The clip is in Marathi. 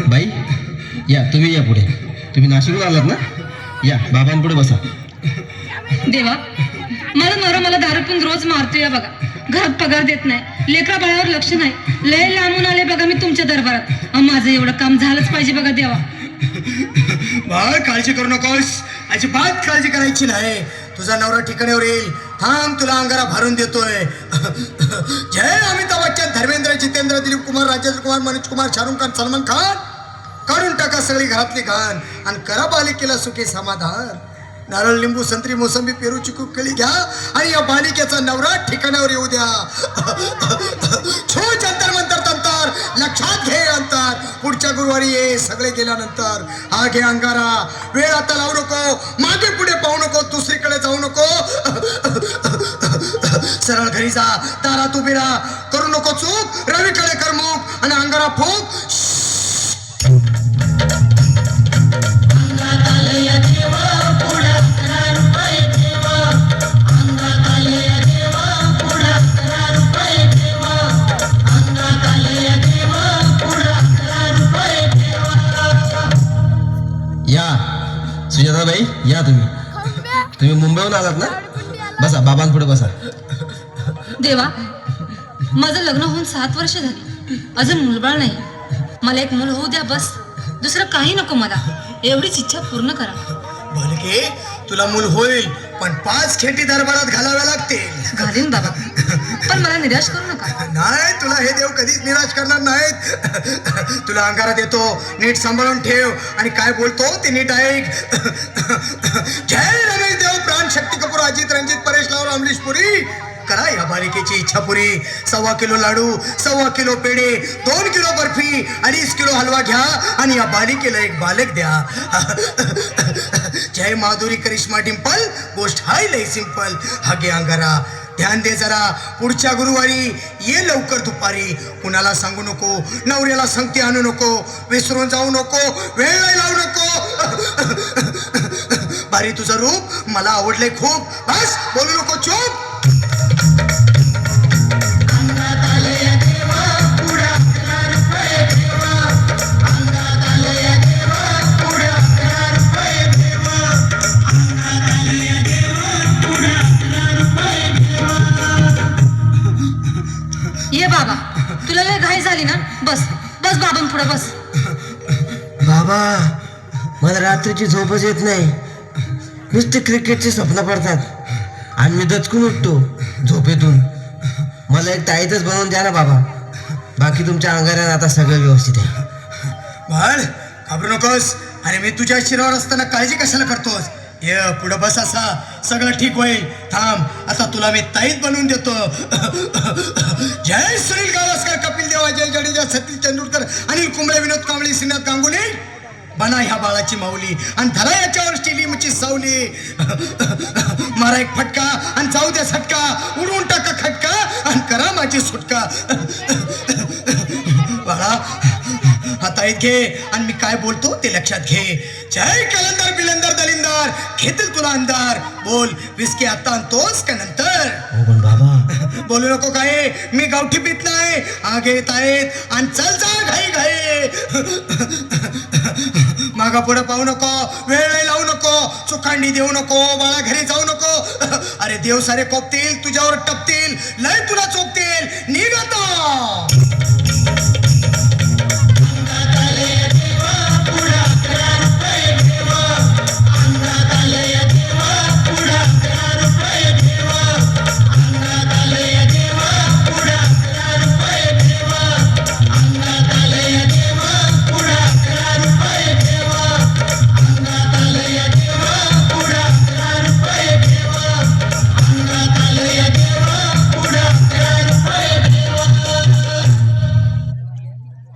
बाई या, तुम्ही या पुढे. तुम्ही नाशिकहून आलात ना? या बाबांपुढे बसा. देवा, माझा नवरा मला दारू पिऊन रोज मारतोय बघा. घरात पगार देत नाही, लेकरा बाळावर लक्ष नाही. लय लांबून आले बघा मी तुमच्या दरबारात. माझं एवढं काम झालंच पाहिजे बघा देवा. बाळ, काळजी करू नकोस, अजिबात काळजी करायची नाही. तुझा नवरा ठिकाणावर येईल. थांब, तुला अंगारा भरून देतोय. जय अमिताभ बच्चन, धर्मेंद्र, जितेंद्र, दिलीप कुमार, राजेंद्र कुमार, मनोज कुमार, शाहरुख खान, सलमान खान. काढून टाका सगळी घरातली घाण आणि करा बालिकेला सुखी समाधान. नारळ, लिंबू, संत्री, मोसंबी, पेरू, चिकू, केळी घ्या आणि या बालिकेचा नवरा ठिकाणावर येऊ द्या. छो जंतर मंतर तंतर, लक्षात घे अंतर. पुढच्या गुरुवारी ये, सगळे गेल्यानंतर. हा घे अंगारा. वेळ आता लावू नको, मागे पुढे पाहू नको, दुसरीकडे जाऊ नको. सरळ घरी जा, दारात उभी राहा. करू नको चूक, रवीकडे कर मुख आणि अंगारा फूक. या सुजाताबाई, या. तुम्ही मुंबईहून आलात ना? बसा, बाबांपुढे बसा. देवा, माझं लग्न होऊन 7 वर्ष झाली, अजून मुलबाळ नाही. मला एक मूल होऊ द्या बस. दुसरं काही नको मला. एवढीच इच्छा पूर्ण करा. बालिके, तुला मूल होईल, पण 5 खेटी दरबारात घालाव्या लागतील. घालीन बाबा, पण मला निराश करू नका. नाही, तुला हे देव कधीच निराश करणार नाहीत. तुला अंगारा देतो, नीट सांभाळून ठेव आणि काय बोलतो ते नीट ऐक. जय रमेश देव, प्राण, शक्ती कपूर, अजित, रणजित, परेश लावूर, अमरीश पुरी. करा या बालिकेची इच्छा पुरी. 1.25 किलो लाडू, 1.25 किलो पेढे, 2 किलो बर्फी, 2.5 किलो हलवा घ्या आणि या बालिकेला एक बालक द्या. जय माधुरी, करिश्मा, डिंपल, गोष्ट हाय लय सिंपल. हा घे अंगारा. ध्यान दे जरा, पुढच्या गुरुवारी ये लवकर दुपारी. कुणाला सांगू नको, नवऱ्याला संगती आणू नको, विसरून जाऊ नको, वेळ नाही लावू नको. बारी, तुझं रूप मला आवडलंय खूप. बस, बोलू नको, चूप. ये बाबा, तुला लय घाई झाली ना? बस बस बाबांपुढे बस. बाबा, मला रात्रीची झोपच येत नाही. नुसते क्रिकेटचे स्वप्न पडतात आणि मी दचकून उठतो झोपेतून. मला एक ताईतच बनवून द्या ना बाबा. बाकी तुमच्या अंगाऱ्यानं आता सगळं व्यवस्थित आहे. बाळ, घाबरू नकोस. अरे मी तुझ्या शिरावर असताना काळजी कशाला करतोस? ये पुढं बस, असा सगळं ठीक होईल. थांब, आता तुला मी ताईत बनवून देतो. जय सुनील गावस्कर, कपिल देव, अजय जडेजा, सतीश तेंडुलकर, अनिल कुंबळे, विनोद कांबळे, श्रीनाथ गांगुली. बना ह्या बाळाची माऊली आणि धरा याच्यावर स्टेलियमची सावली. मारा एक फटका आणि जाऊ द्या झटका. उडवून टाका खटका आणि करा माझी सुटका. बाळा, हाता घे आणि मी काय बोलतो ते लक्षात घे. जय कलंदर, बिलंदर, दलिंदर, घेतील तुला अंधार. बोल, विस्की आता आणतोस का नंतर? पण बाबा, बोलू नको काय, मी गावठी पीत नाही. आगे येत आहेत आणि चल जा घाई घाई. मागा पुढे पाहू नको, वेळ नाही लावू नको, चुकांडी देऊ नको, बाळा घरी जाऊ नको. अरे देव सारे कोपतील, तुझ्यावर टपतील, लय तुला चोप